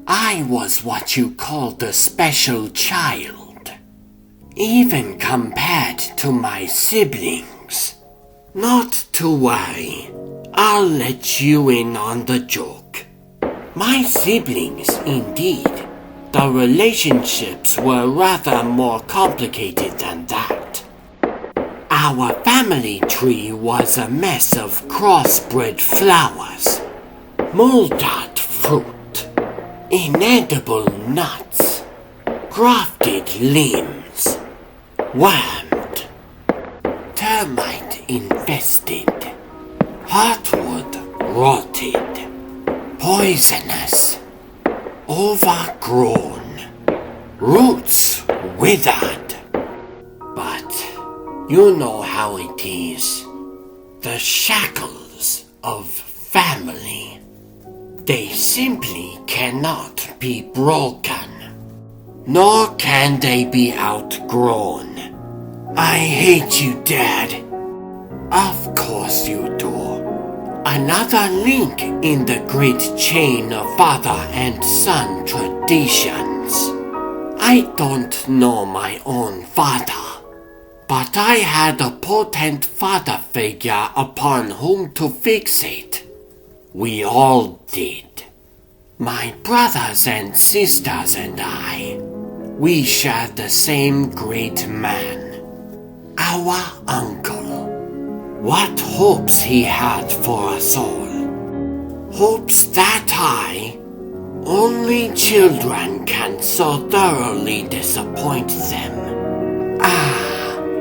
I was what you call the special child, even compared to my siblings. Not to worry, I'll let you in on the joke. My siblings, indeed. The relationships were rather more complicated than that. Our family tree was a mess of crossbred flowers, molded fruit, inedible nuts, grafted limbs, wormed, termite infested, heartwood rotted, poisonous, overgrown, roots withered. But you know how it is. The shackles of family. They simply cannot be broken. Nor can they be outgrown. I hate you, Dad. Of course you do. Another link in the great chain of father and son traditions. I don't know my own father, but I had a potent father figure upon whom to fixate. We all did. My brothers and sisters and I, we shared the same great man, our uncle. What hopes he had for us all. Hopes that high, only children can so thoroughly disappoint them.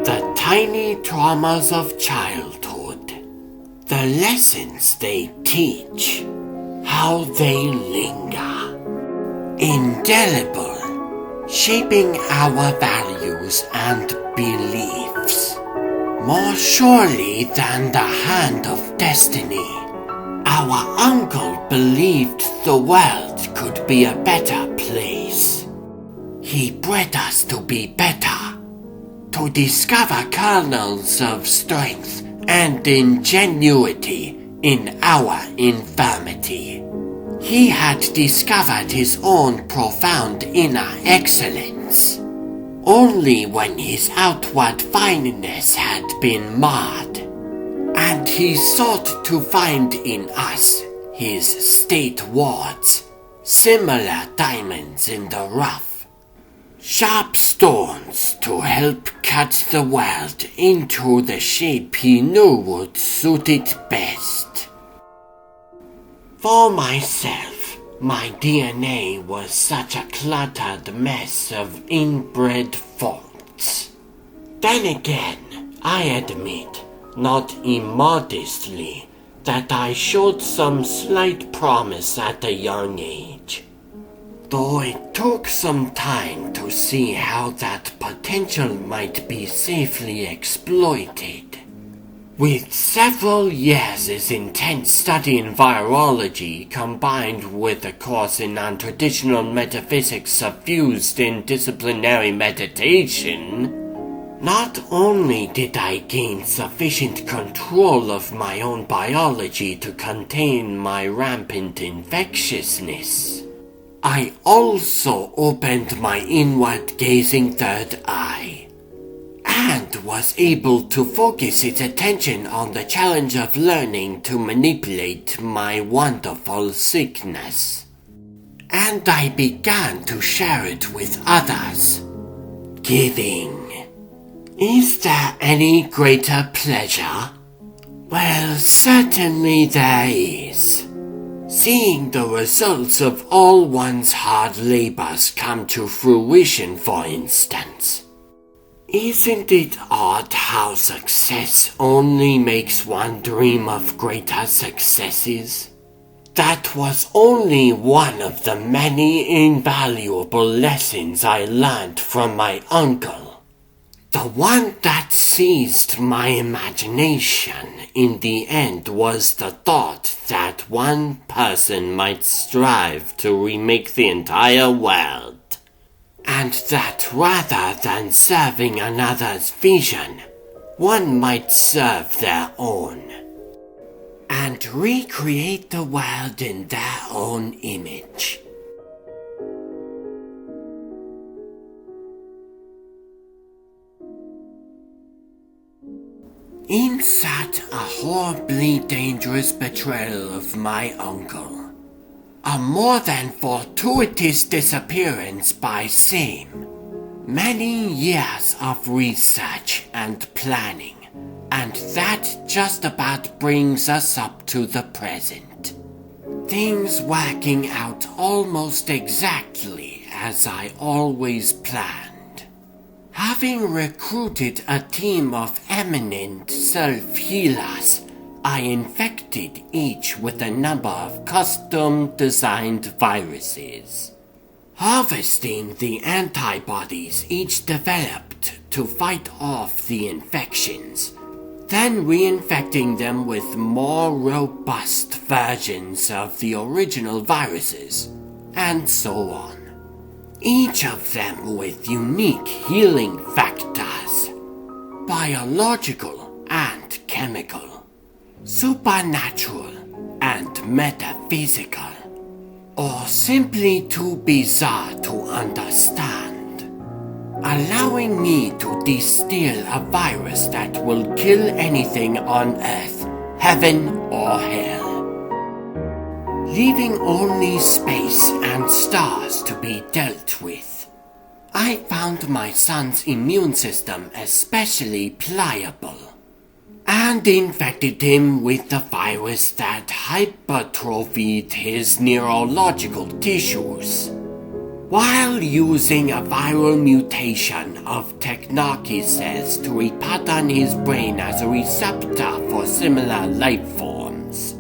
The tiny traumas of childhood. The lessons they teach. How they linger. Indelible, shaping our values and beliefs. More surely than the hand of destiny, our uncle believed the world could be a better place. He bred us to be better, to discover kernels of strength and ingenuity in our infirmity. He had discovered his own profound inner excellence. Only when his outward fineness had been marred, and he sought to find in us, his state wards, similar diamonds in the rough, sharp stones to help cut the world into the shape he knew would suit it best. For myself, my DNA was such a cluttered mess of inbred faults. Then again, I admit, not immodestly, that I showed some slight promise at a young age. Though it took some time to see how that potential might be safely exploited. With several years' intense study in virology combined with a course in non-traditional metaphysics suffused in disciplinary meditation, not only did I gain sufficient control of my own biology to contain my rampant infectiousness, I also opened my inward-gazing third eye. And was able to focus its attention on the challenge of learning to manipulate my wonderful sickness. And I began to share it with others. Giving. Is there any greater pleasure? Well, certainly there is. Seeing the results of all one's hard labors come to fruition, for instance. Isn't it odd how success only makes one dream of greater successes? That was only one of the many invaluable lessons I learned from my uncle. The one that seized my imagination in the end was the thought that one person might strive to remake the entire world. And that rather than serving another's vision, one might serve their own, and recreate the world in their own image. In sat a horribly dangerous betrayal of my uncle. A more than fortuitous disappearance by Sim. Many years of research and planning, and that just about brings us up to the present. Things working out almost exactly as I always planned. Having recruited a team of eminent self-healers, I infected each with a number of custom-designed viruses. Harvesting the antibodies each developed to fight off the infections, then reinfecting them with more robust versions of the original viruses, and so on. Each of them with unique healing factors, biological and chemical, supernatural and metaphysical, or simply too bizarre to understand, allowing me to distill a virus that will kill anything on Earth, heaven or hell, leaving only space and stars to be dealt with. I found my son's immune system especially pliable, and infected him with the virus that hypertrophied his neurological tissues, while using a viral mutation of technology cells to repattern his brain as a receptor for similar life forms.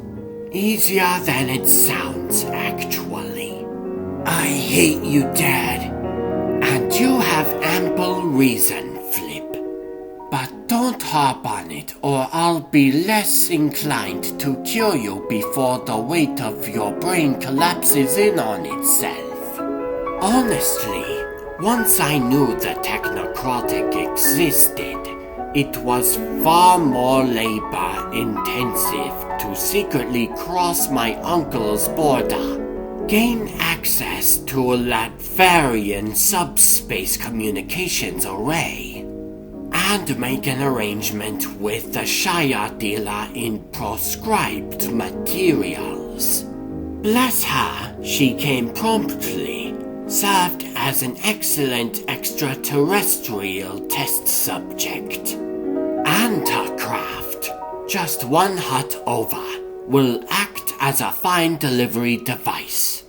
Easier than it sounds, actually. I hate you, Dad, and you have ample reason, Flip. But don't harp on it, or I'll be less inclined to cure you before the weight of your brain collapses in on itself. Honestly, once I knew the technocratic existed, it was far more labor-intensive to secretly cross my uncle's border, gain access to a Latvarian subspace communications array, and make an arrangement with the Shire dealer in proscribed materials. Bless her, she came promptly, served as an excellent extraterrestrial test subject. And her craft, just one hut over, will act as a fine delivery device.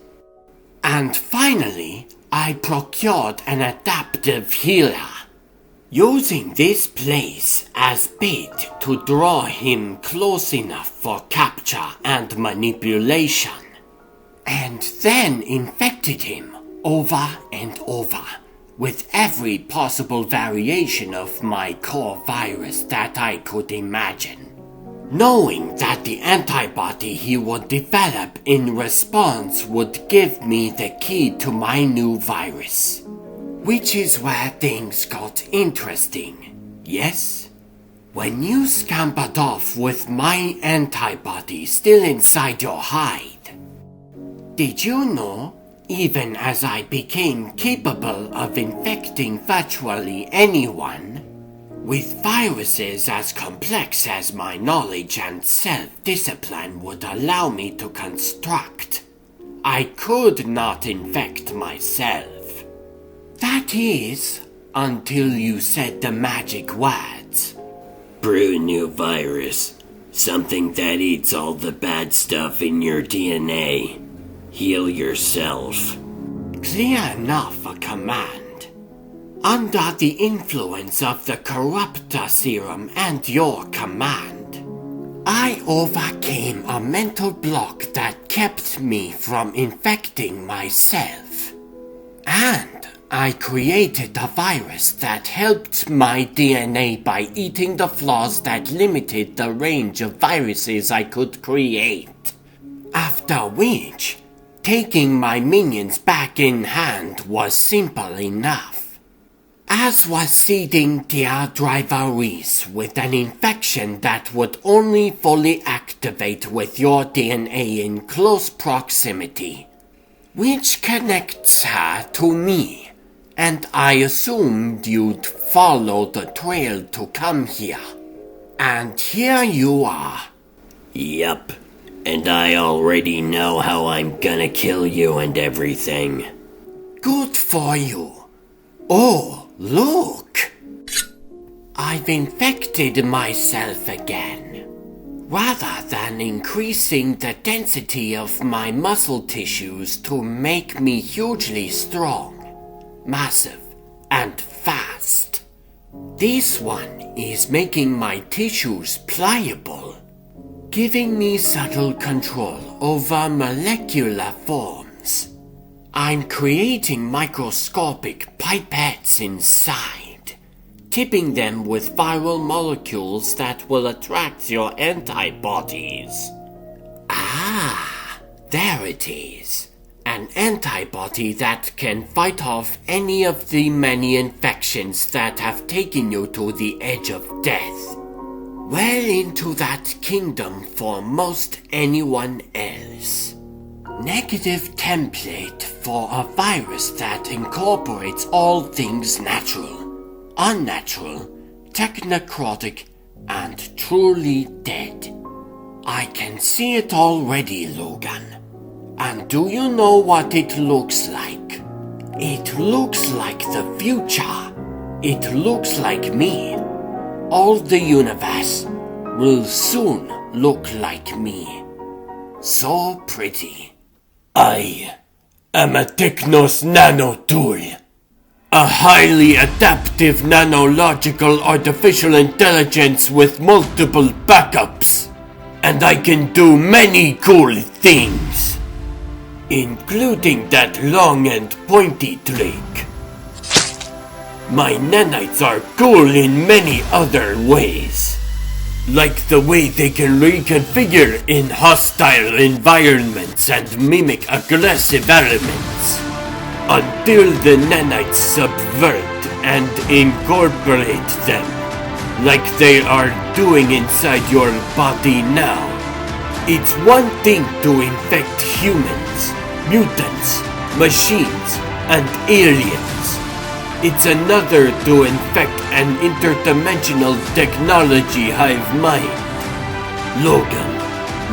And finally, I procured an adaptive healer, using this place as bait to draw him close enough for capture and manipulation, and then infected him over and over with every possible variation of my core virus that I could imagine, knowing that the antibody he would develop in response would give me the key to my new virus. Which is where things got interesting, yes? When you scampered off with my antibody still inside your hide. Did you know, even as I became capable of infecting virtually anyone, with viruses as complex as my knowledge and self-discipline would allow me to construct, I could not infect myself. That is, until you said the magic words. Brew a new virus. Something that eats all the bad stuff in your DNA. Heal yourself. Clear enough a command. Under the influence of the corruptor serum and your command, I overcame a mental block that kept me from infecting myself. And I created a virus that helped my DNA by eating the flaws that limited the range of viruses I could create. After which, taking my minions back in hand was simple enough. As was seeding There Driveries with an infection that would only fully activate with your DNA in close proximity, which connects her to me. And I assumed you'd follow the trail to come here. And here you are. Yup. And I already know how I'm gonna kill you and everything. Good for you. Oh, look! I've infected myself again. Rather than increasing the density of my muscle tissues to make me hugely strong, massive, and fast, this one is making my tissues pliable, giving me subtle control over molecular forms. I'm creating microscopic pipettes inside, tipping them with viral molecules that will attract your antibodies. Ah, there it is. An antibody that can fight off any of the many infections that have taken you to the edge of death. Well into that kingdom for most anyone else. Negative template for a virus that incorporates all things natural, unnatural, technocratic, and truly dead. I can see it already, Logan. And do you know what it looks like? It looks like the future. It looks like me. All the universe will soon look like me. So pretty. I am a Technos Nano Tool. A highly adaptive nanological artificial intelligence with multiple backups. And I can do many cool things. Including that long and pointy trick. My nanites are cool in many other ways. Like the way they can reconfigure in hostile environments and mimic aggressive elements. Until the nanites subvert and incorporate them. Like they are doing inside your body now. It's one thing to infect humans, mutants, machines, and aliens. It's another to infect an interdimensional technology hive mind. Logan,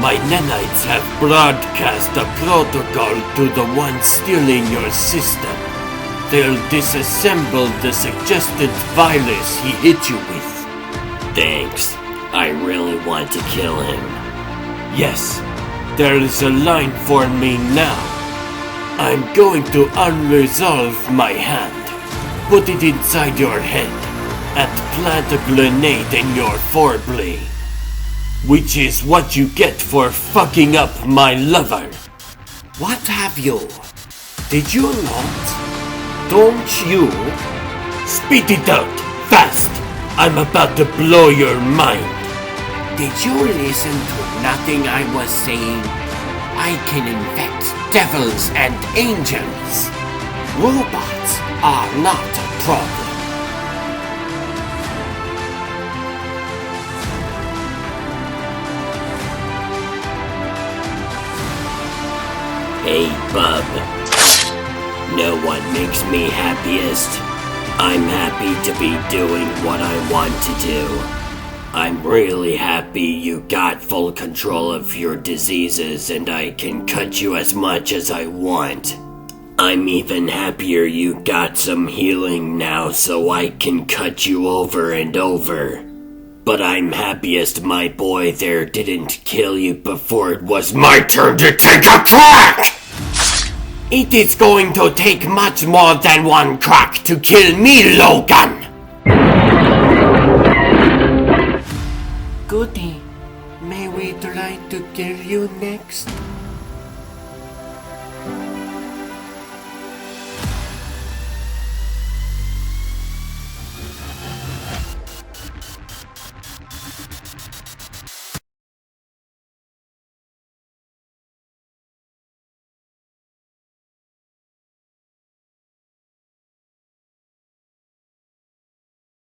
my nanites have broadcast a protocol to the ones still in your system. They'll disassemble the suggested virus he hit you with. Thanks. I really want to kill him. Yes, there is a line for me now. I'm going to unresolve my hand, put it inside your head, and plant a grenade in your forebrain. Which is what you get for fucking up my lover. What have you? Did you not? Don't you? Spit it out, fast! I'm about to blow your mind. Did you listen to nothing I was saying? I can infect devils and angels. Robots are not a problem. Hey, bub. No one makes me happiest. I'm happy to be doing what I want to do. I'm really happy you got full control of your diseases and I can cut you as much as I want. I'm even happier you got some healing now so I can cut you over and over. But I'm happiest my boy there didn't kill you before it was my turn to take a crack! It is going to take much more than one crack to kill me, Logan! Goody, may we try to kill you next?